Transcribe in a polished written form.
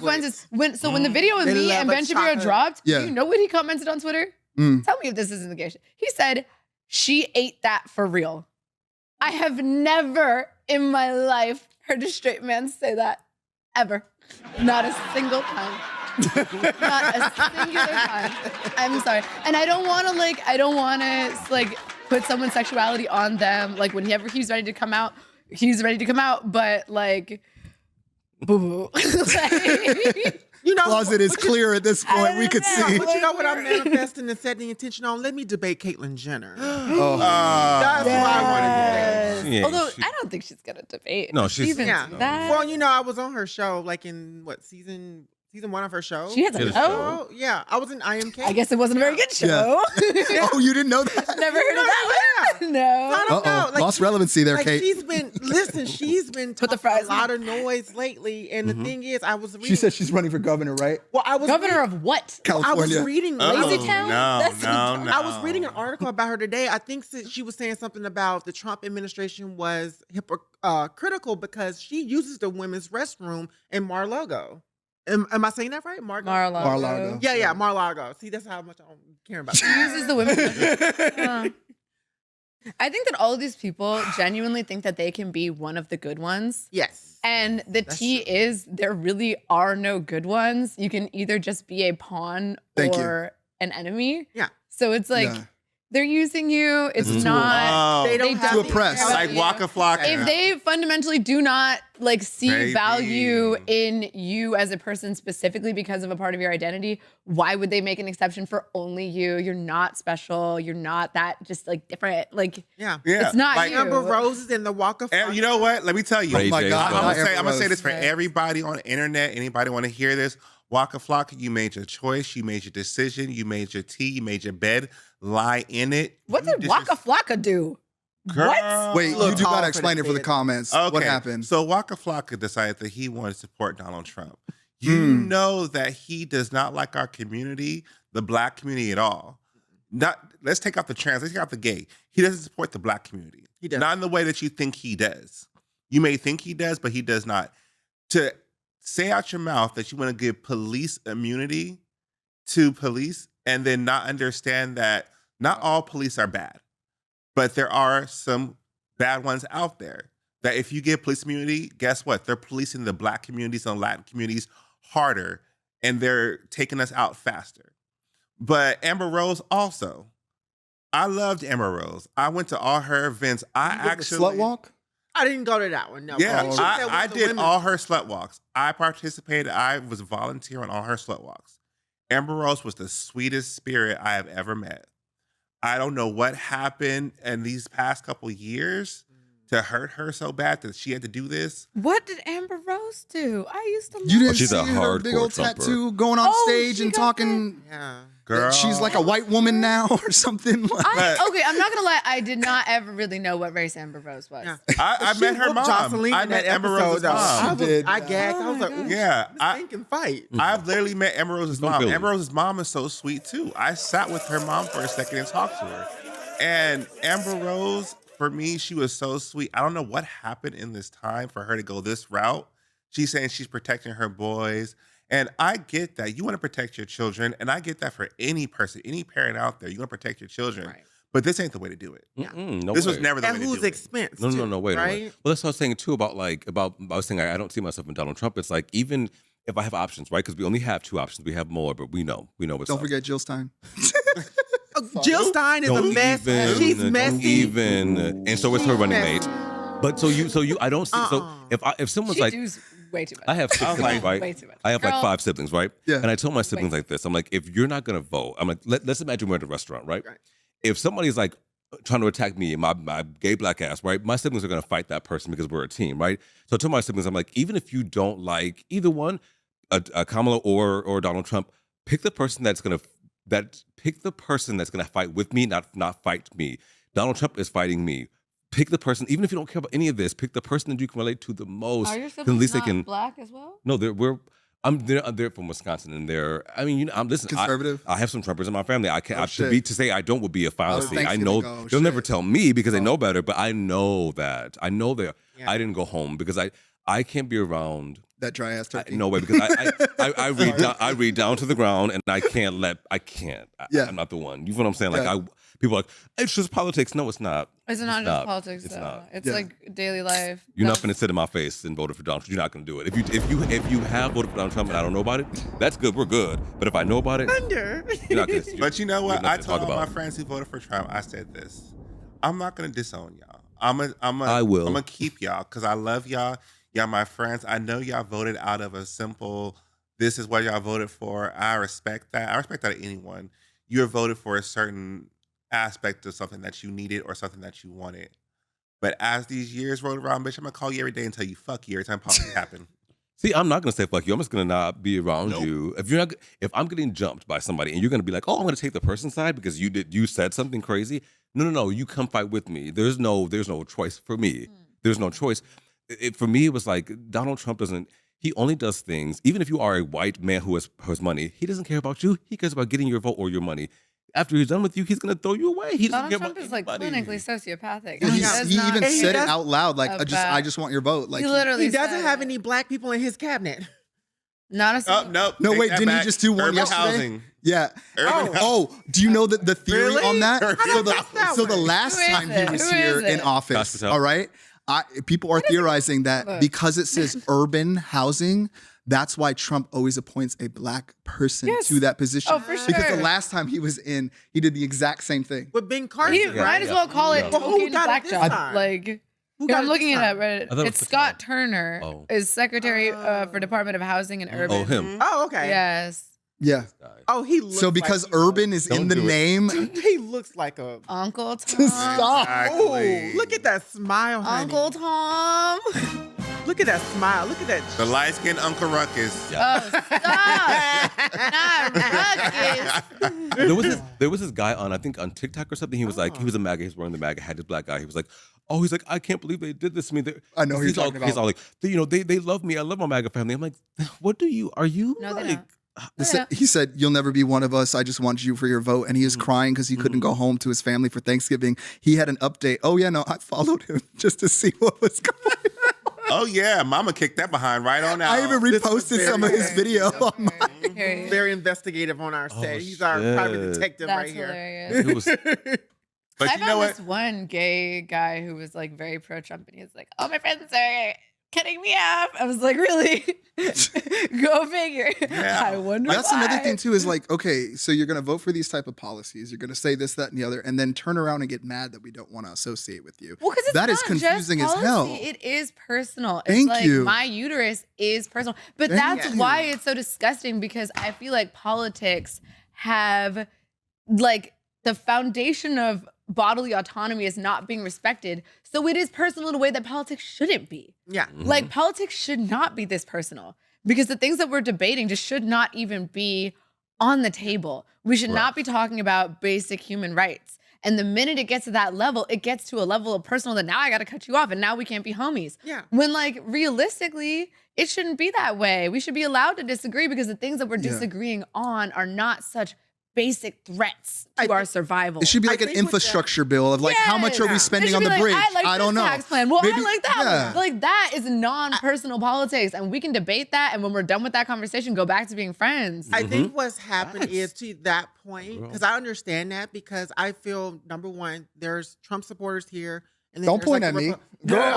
when the video of me and Ben Shapiro dropped, you know what he commented on Twitter? Tell me if this isn't the case. He said, she ate that for real. I have never in my life heard a straight man say that. Ever. Not a single time. Not a singular time. I'm sorry. And I don't want to put someone's sexuality on them. Like whenever he's ready to come out, but like, boo-boo. Closet is clear at this point. We could see. But you know what I'm manifesting and setting the intention on? Let me debate Caitlyn Jenner. That's what I want to debate. Yeah, although I don't think she's gonna debate. No, she's that. Well, I was on her show, like in season 1 of her show. She has a show? Yeah, I was in IMK. I guess it wasn't a very good show. Yeah. Oh, you didn't know that? Never heard of that one? No. I don't know. Like, lost relevancy there, Kate. She's been talking a lot of noise lately. And the thing is, I was reading. She said she's running for governor, right? Well, I was governor of what? California. I was reading Lazy Town? No. I was reading an article about her today. I think she was saying something about the Trump administration was hypocritical because she uses the women's restroom in Mar-a-Lago. Am I saying that right? Mar-a-Lago. Yeah, Mar-a-Lago. See, that's how much I don't care about. She uses the women's restroom. I think that all of these people genuinely think that they can be one of the good ones. Yes. And that's true. Is there really are no good ones. You can either just be a pawn or an enemy. Yeah. So it's like they're using you. It's not. They don't have to oppress. Like Waka Flocka. If they fundamentally do not see value in you as a person specifically because of a part of your identity, why would they make an exception for only you? You're not special. You're not that just different. It's not like you. Amber Rose is in the Waka Flocka. You know what? Let me tell you. Oh my God. I'm gonna say this for everybody on the internet. Anybody want to hear this? Waka Flocka, you made your choice. You made your decision. You made your tea. You made your bed. Lie in it. What did Waka Flocka do? Girl. What? Wait, you do gotta explain it for the comments. Okay. What happened? So Waka Flocka decided that he wanted to support Donald Trump. You know that he does not like our community, the black community at all. Let's take out the trans, let's take out the gay. He doesn't support the black community. He does. Not in the way that you think he does. You may think he does, but he does not. To say out your mouth that you want to give police immunity to police and then not understand that not all police are bad, but there are some bad ones out there that if you give police immunity, guess what? They're policing the black communities and Latin communities harder and they're taking us out faster. But Amber Rose also. I loved Amber Rose. I went to all her events. Slut walk? I didn't go to that one. No. Yeah, I did all her slut walks. I participated. I was volunteer on all her slut walks. Amber Rose was the sweetest spirit I have ever met. I don't know what happened in these past couple years to hurt her so bad that she had to do this. What did Amber Rose do? I used to love You didn't she's see a her big old hardcore tattoo going on stage and talking. Yeah. Girl. She's like a white woman now or something. Okay, I'm not gonna lie. I did not ever really know what race Amber Rose was. Yeah. I met her mom. Jocelyn I in met that Amber episode, Rose's though. mom. I gagged. I was like, ooh, Yeah, this thing can fight. I've literally met Amber Rose's mom. Billy. Amber Rose's mom is so sweet too. I sat with her mom for a second and talked to her. And Amber Rose, for me, she was so sweet. I don't know what happened in this time for her to go this route. She's saying she's protecting her boys. And I get that. You want to protect your children. And I get that for any person, any parent out there. You want to protect your children. Right. But this ain't the way to do it. No This way. was never the At way to do whose it. expense? No, too, wait. right? Well, that's what I was saying too about I was saying I don't see myself in Donald Trump. It's like even if I have options, right? Because we only have 2 options. We have more, but we know what's Don't up. forget Jill Stein. Jill Stein is a mess. She's messy. And so is her running mate. But so you, I don't see. So if someone's She like, does way too much. I have 6 siblings, right? Way too much. I have Girl. like 5 siblings, right? Yeah. And I told my siblings like this. I'm like, if you're not gonna vote, I'm like, let's imagine we're at a restaurant, right? If somebody's like trying to attack me and my gay black ass, right? My siblings are gonna fight that person because we're a team, right? So to my siblings, I'm like, even if you don't like either one, Kamala or Donald Trump, pick the person that's gonna fight with me, not fight me. Donald Trump is fighting me. Pick the person, even if you don't care about any of this, pick the person that you can relate to the most. Are your At least siblings they not can. black as well? No, they're from Wisconsin, and I'm listen. Conservative? I have some Trumpers in my family. I can't shit. to say I don't would be a fallacy. I know Thanksgiving, they'll never shit. tell me because they know better, but I know that. I know that Yeah. I didn't go home because I can't be around that dry ass turkey. No way, because I read down to the ground, and I can't. I'm not the one. You know what I'm saying? Like people are like, it's just politics. No, it's not. It's not just politics, though. It's like daily life. You're not going to sit in my face and vote for Donald Trump. You're not going to do it. If you have voted for Donald Trump and I don't know about it, that's good. We're good. But if I know about it, you're not going to. But you know what? I told all my friends who voted for Trump, I said this: I'm not going to disown y'all. I will. I'm going to keep y'all because I love y'all. Y'all my friends. I know y'all voted out of a simple, this is what y'all voted for. I respect that. I respect that of anyone. You're voted for a certain aspect of something that you needed or something that you wanted. But as these years roll around, bitch, I'm going to call you every day and tell you fuck you every time politics happen. See, I'm not going to say fuck you. I'm just going to not be around you. If I'm getting jumped by somebody and you're going to be like, oh, I'm going to take the person's side because you said something crazy. No. You come fight with me. There's no choice for me. There's no choice. For me, it was like Donald Trump he only does things, even if you are a white man who has money, he doesn't care about you. He cares about getting your vote or your money. After he's done with you, he's going to throw you away. Donald Trump is like clinically sociopathic. He even said it out loud, like, I just want your vote. Like, he doesn't have any black people in his cabinet. Not a single. No, wait, didn't he just do one yesterday? Housing. Yeah. Do you know the theory on that? So the last time he was here in office, all right, people are theorizing that because it says urban housing, that's why Trump always appoints a black person to that position. Oh, for sure. Because the last time he was in, he did the exact same thing. With Ben Carson, he might as well call it token black job. Like, I'm looking at it. It's Scott Turner is Secretary for Department of Housing and Urban. Oh, him. Oh, okay. Yes. Yeah. Oh, he looks so because like urban is in the name. He looks like a Uncle Tom. Stop. Exactly. Look at that smile, honey. Uncle Tom. Look at that smile. Look at that. The light-skinned Uncle Ruckus. Oh, stop. Not Ruckus. There was this guy I think on TikTok or something. He was like, he was a MAGA. He was wearing the MAGA hat. This black guy. He was like, I can't believe they did this to me. I know he's talking about. He's all like, they love me. I love my MAGA family. I'm like, are you? No, like, he said, you'll never be one of us. I just want you for your vote. And he is crying because he couldn't go home to his family for Thanksgiving. He had an update. Oh, yeah, no, I followed him just to see what was going on. Oh, yeah. Mama kicked that behind right on out. I even reposted some of his video on my... Very investigative on our set. He's our private detective right here. Hilarious. But I you know found what? this one gay guy who was like very pro-Trump, and he was like, "Oh, my friends are cutting me off." I was like, "Really? Go figure." Yeah. I wonder. That's why. another thing too. Is like, okay, so you're gonna vote for these type of policies. You're gonna say this, that, and the other, and then turn around and get mad that we don't want to associate with you. Well, because that is confusing as hell. It is personal. Thank it's like you. My uterus is personal, but that's why it's so disgusting. Because I feel like politics have like the foundation of bodily autonomy is not being respected. So it is personal in a way that politics shouldn't be. Yeah. Like politics should not be this personal because the things that we're debating just should not even be on the table. We should not be talking about basic human rights. And the minute it gets to that level, it gets to a level of personal that now I got to cut you off and now we can't be homies. Yeah. When like realistically, it shouldn't be that way. We should be allowed to disagree because the things that we're disagreeing on are not such basic threats to our survival. It should be like an infrastructure bill of like, how much are we spending on the bridge? I don't know. Tax plan. Well, Maybe, I like that. Like that is non-personal politics, and we can debate that. And when we're done with that conversation, go back to being friends. I think what's happened is to that point, because I understand that, because I feel number one, there's Trump supporters here, and then Don't point at me, girl.